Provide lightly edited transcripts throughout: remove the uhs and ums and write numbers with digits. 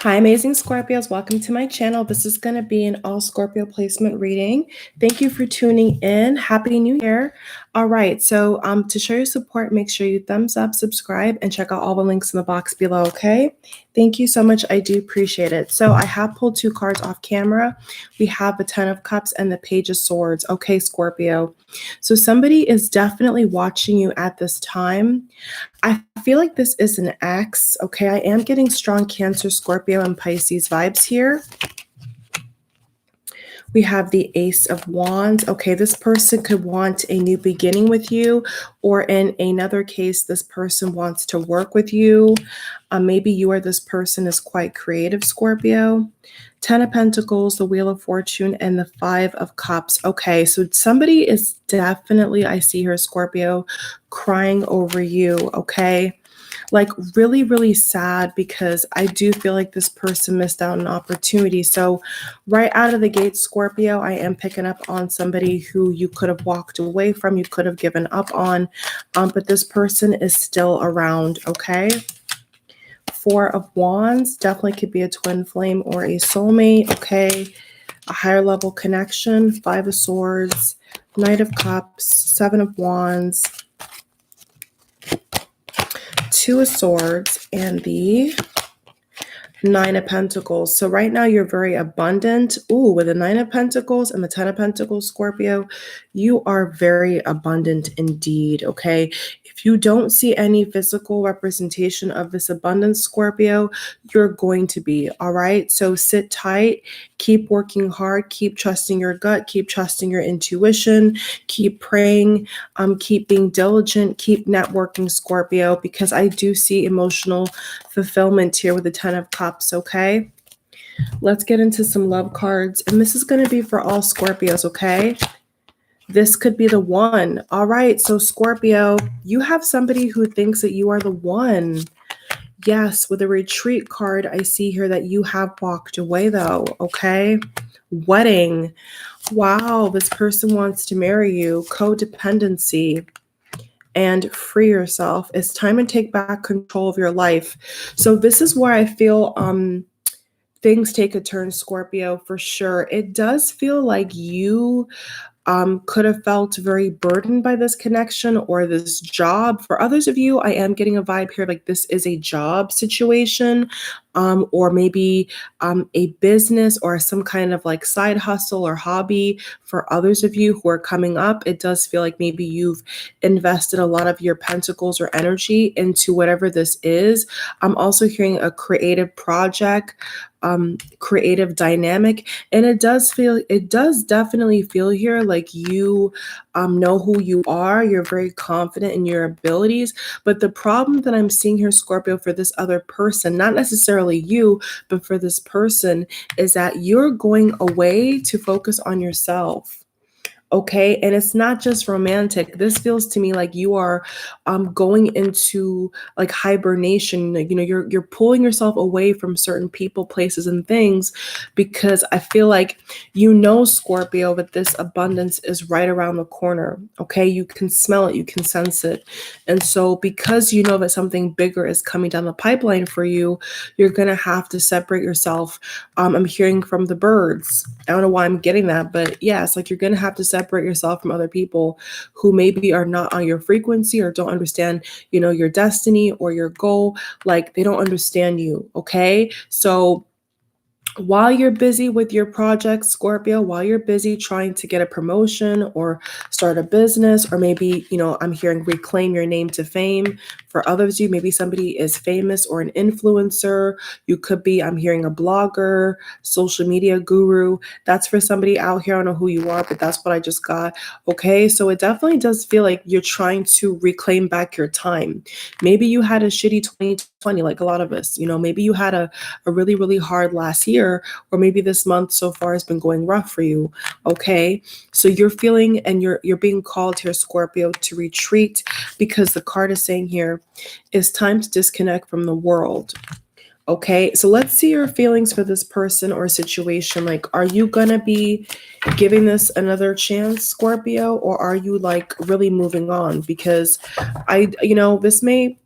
Hi, amazing Scorpios. Welcome to my channel. This is going to be an all Scorpio placement reading. Thank you for tuning in. Happy New Year. All right. So to show your support, make sure you thumbs up, subscribe, and check out all the links in the box below. Okay. Thank you so much. I do appreciate it. So I have pulled two cards off camera. We have the Ten of Cups and the Page of Swords. Okay, Scorpio. So somebody is definitely watching you at this time. I feel like this is an X. Okay, I am getting strong Cancer, Scorpio, and Pisces vibes here. We have the Ace of Wands. Okay, this person could want a new beginning with you, or in another case, this person wants to work with you. Maybe you or this person is quite creative, Scorpio. Ten of Pentacles, the Wheel of Fortune, and the Five of Cups. Okay, so somebody is definitely, I see here, Scorpio, crying over you, okay? Like really, really sad, because I do feel like this person missed out on an opportunity. So right out of the gate, Scorpio, I am picking up on somebody who you could have walked away from, you could have given up on, but this person is still around, okay? Four of Wands, definitely could be a twin flame or a soulmate, okay? A higher level connection. Five of Swords, Knight of Cups, Seven of Wands, Two of Swords, and the Nine of Pentacles. So right now you're very abundant. Ooh, with the Nine of Pentacles and the Ten of Pentacles, Scorpio, you are very abundant indeed, okay? If you don't see any physical representation of this abundance, Scorpio, you're going to be, all right? So sit tight, keep working hard, keep trusting your gut, keep trusting your intuition, keep praying, keep being diligent, keep networking, Scorpio, because I do see emotional fulfillment here with the Ten of Cups, okay? Let's get into some love cards, and this is going to be for all Scorpios, okay? This could be the one. All right, so Scorpio, you have somebody who thinks that you are the one. Yes, with a retreat card, I see here that you have walked away though, okay? Wedding. Wow, this person wants to marry you. Codependency. And free yourself. It's time to take back control of your life. So this is where I feel things take a turn, Scorpio, for sure. It does feel like you could have felt very burdened by this connection or this job. For others of you, I am getting a vibe here like this is a job situation, or maybe a business or some kind of like side hustle or hobby. For others of you who are coming up, it does feel like maybe you've invested a lot of your pentacles or energy into whatever this is. I'm also hearing a creative project, creative dynamic, and it does definitely feel here like you know who you are. You're very confident in your abilities, but the problem that I'm seeing here, Scorpio, for this other person, not necessarily you, but for this person, is that you're going away to focus on yourself. Okay, and it's not just romantic. This feels to me like you are going into like hibernation. Like, you know, you're pulling yourself away from certain people, places, and things, because I feel like you know, Scorpio, that this abundance is right around the corner. Okay, you can smell it, you can sense it, and so because you know that something bigger is coming down the pipeline for you, you're gonna have to separate yourself. I'm hearing from the birds. I don't know why I'm getting that, but yeah, it's like you're gonna have to separate yourself from other people who maybe are not on your frequency or don't understand, you know, your destiny or your goal. Like they don't understand you. Okay, so while you're busy with your project, Scorpio, while you're busy trying to get a promotion or start a business, or maybe, you know, I'm hearing reclaim your name to fame. For others of you, maybe somebody is famous or an influencer. You could be, I'm hearing, a blogger, social media guru. That's for somebody out here. I don't know who you are, but that's what I just got. Okay, so it definitely does feel like you're trying to reclaim back your time. Maybe you had a shitty 2020, like a lot of us. You know, maybe you had a really, really hard last year, or maybe this month so far has been going rough for you. Okay, so you're feeling and you're being called here, Scorpio, to retreat, because the card is saying here it's time to disconnect from the world. Okay, so let's see your feelings for this person or situation. Like, are you gonna be giving this another chance, Scorpio, or are you like really moving on? Because this may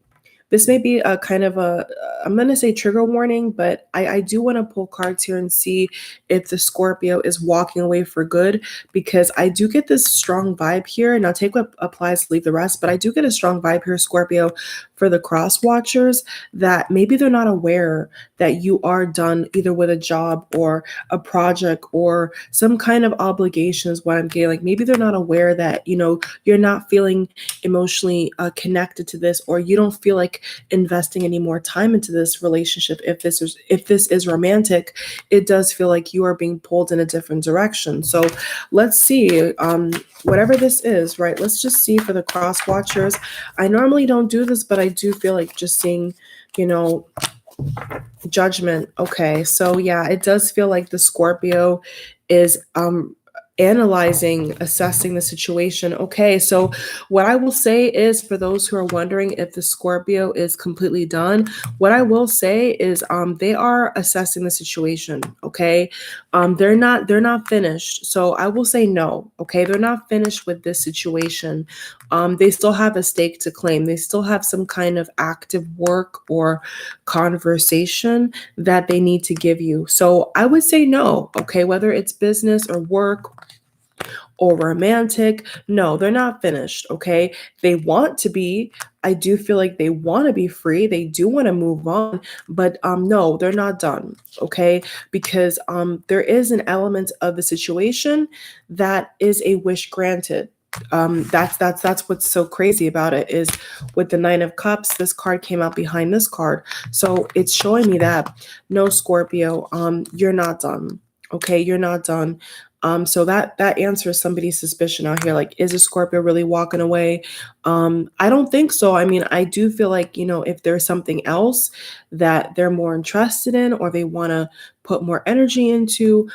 This may be a kind of a, I'm going to say trigger warning, but I do want to pull cards here and see if the Scorpio is walking away for good, because I do get this strong vibe here. Now take what applies, leave the rest, but I do get a strong vibe here, Scorpio, for the cross watchers, that maybe they're not aware that you are done either with a job or a project or some kind of obligation is what I'm getting. Like maybe they're not aware that, you're not feeling emotionally connected to this, or you don't feel like investing any more time into this relationship. If this is romantic, it does feel like you are being pulled in a different direction. So let's see, whatever this is, right? Let's just see for the cross watchers. I normally don't do this, but I do feel like just seeing, Judgment. Okay, so yeah, it does feel like the Scorpio is analyzing, assessing the situation. Okay, so what I will say is, for those who are wondering if the Scorpio is completely done, what I will say is they are assessing the situation. Okay, they're not finished. So I will say no. Okay, they're not finished with this situation. They still have a stake to claim. They still have some kind of active work or conversation that they need to give you. So I would say no. Okay, whether it's business or work or romantic, no, they're not finished. Okay, they want to be. I do feel like they want to be free. They do want to move on, but no, they're not done. Okay, because there is an element of the situation that is a wish granted. That's what's so crazy about it, is with the Nine of Cups, this card came out behind this card. So it's showing me that no, Scorpio, you're not done. Okay, you're not done. So that answers somebody's suspicion out here. Like, is a Scorpio really walking away? I don't think so. I mean, I do feel like, if there's something else that they're more interested in, or they want to put more energy into,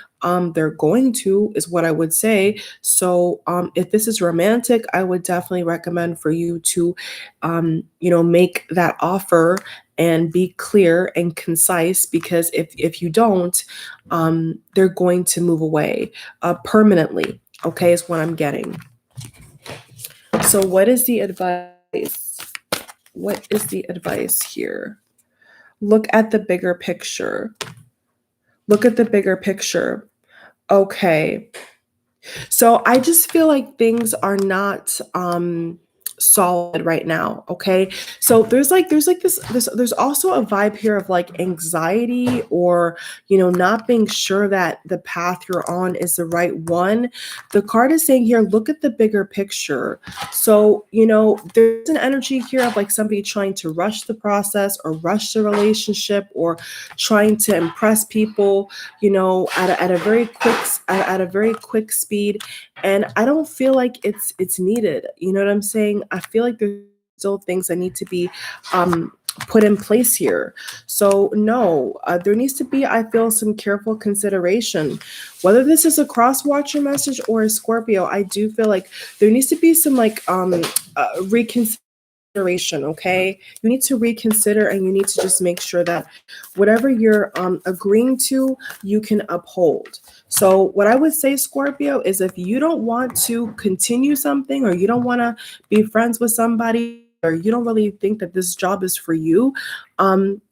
they're going to, is what I would say. So if this is romantic, I would definitely recommend for you to, make that offer and be clear and concise, because if you don't, they're going to move away permanently. Okay, is what I'm getting. So what is the advice? What is the advice here? Look at the bigger picture. Look at the bigger picture. Okay. So I just feel like things are not solid right now. Okay. So there's also a vibe here of like anxiety, or not being sure that the path you're on is the right one. The card is saying here, look at the bigger picture. So there's an energy here of like somebody trying to rush the process or rush the relationship, or trying to impress people at a very quick speed. And I don't feel like it's needed. You know what I'm saying? I feel like there's still things that need to be put in place here. So no, there needs to be, I feel, some careful consideration. Whether this is a cross watcher message or a Scorpio, I do feel like there needs to be some like reconsideration. Okay, you need to reconsider, and you need to just make sure that whatever you're agreeing to, you can uphold. So what I would say, Scorpio, is if you don't want to continue something, or you don't want to be friends with somebody, or you don't really think that this job is for you,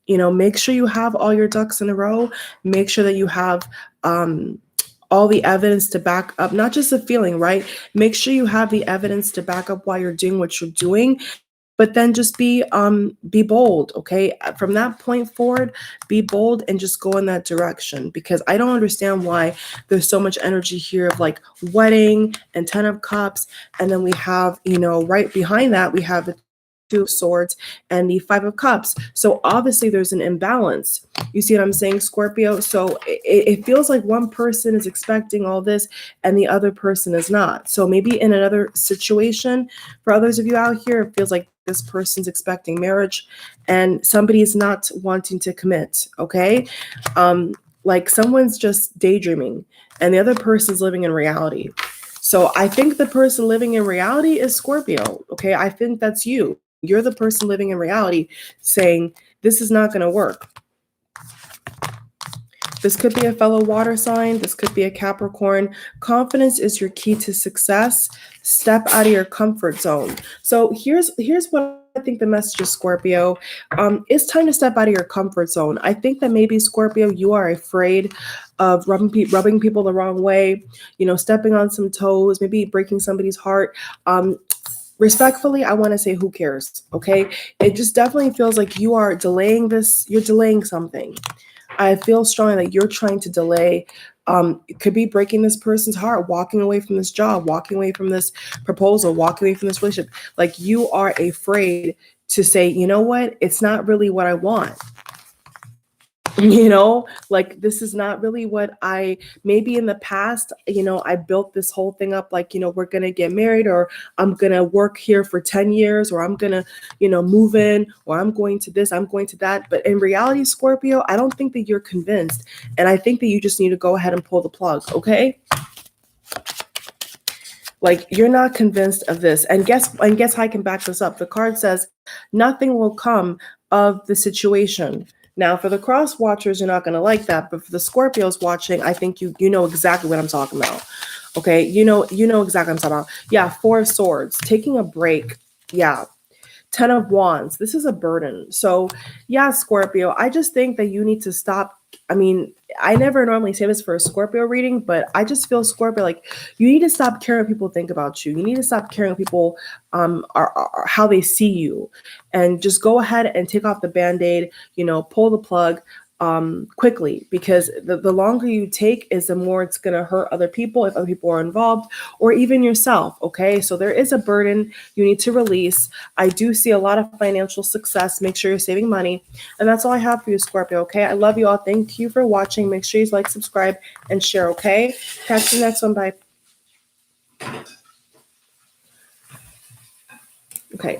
make sure you have all your ducks in a row. Make sure that you have all the evidence to back up, not just a feeling, right? Make sure you have the evidence to back up why you're doing what you're doing. But then just be bold, okay? From that point forward, be bold and just go in that direction, because I don't understand why there's so much energy here of like wedding and 10 of Cups, and then we have, right behind that, we have the Two of Swords and the Five of Cups. So obviously there's an imbalance. You see what I'm saying, Scorpio? So it feels like one person is expecting all this and the other person is not. So maybe in another situation, for others of you out here, it feels like this person's expecting marriage and somebody is not wanting to commit, okay? Like someone's just daydreaming and the other person's living in reality. So I think the person living in reality is Scorpio, okay? I think that's you. You're the person living in reality saying, this is not going to work. This could be a fellow water sign. This could be a Capricorn. Confidence is your key to success. Step out of your comfort zone. So here's what I think the message is, Scorpio. It's time to step out of your comfort zone. I think that maybe, Scorpio, you are afraid of rubbing people the wrong way, stepping on some toes, maybe breaking somebody's heart. Respectfully, I want to say, who cares? Okay. It just definitely feels like you are delaying this. You're delaying something. I feel strongly that you're trying to delay. It could be breaking this person's heart, walking away from this job, walking away from this proposal, walking away from this relationship. Like, you are afraid to say, you know what? It's not really what I want. Like, this is not really what maybe in the past, I built this whole thing up like, we're going to get married, or I'm going to work here for 10 years, or I'm going to, move in, or I'm going to this, I'm going to that. But in reality, Scorpio, I don't think that you're convinced. And I think that you just need to go ahead and pull the plug. Okay. Like, you're not convinced of this. And guess how I can back this up. The card says nothing will come of the situation. Now, for the cross watchers, you're not going to like that. But for the Scorpios watching, I think you know exactly what I'm talking about. Okay. You know exactly what I'm talking about. Yeah. 4 of Swords, taking a break. Yeah. 10 of Wands. This is a burden. So yeah, Scorpio, I just think that you need to stop. I mean, I never normally say this for a Scorpio reading, but I just feel, Scorpio, like, you need to stop caring what people think about you. You need to stop caring what people are how they see you, and just go ahead and take off the Band-Aid, pull the plug quickly, because the longer you take is the more it's going to hurt other people if other people are involved, or even yourself. Okay. So there is a burden you need to release. I do see a lot of financial success. Make sure you're saving money. And that's all I have for you, Scorpio. Okay. I love you all. Thank you for watching. Make sure you like, subscribe, and share. Okay. Catch you next one. Bye. Okay.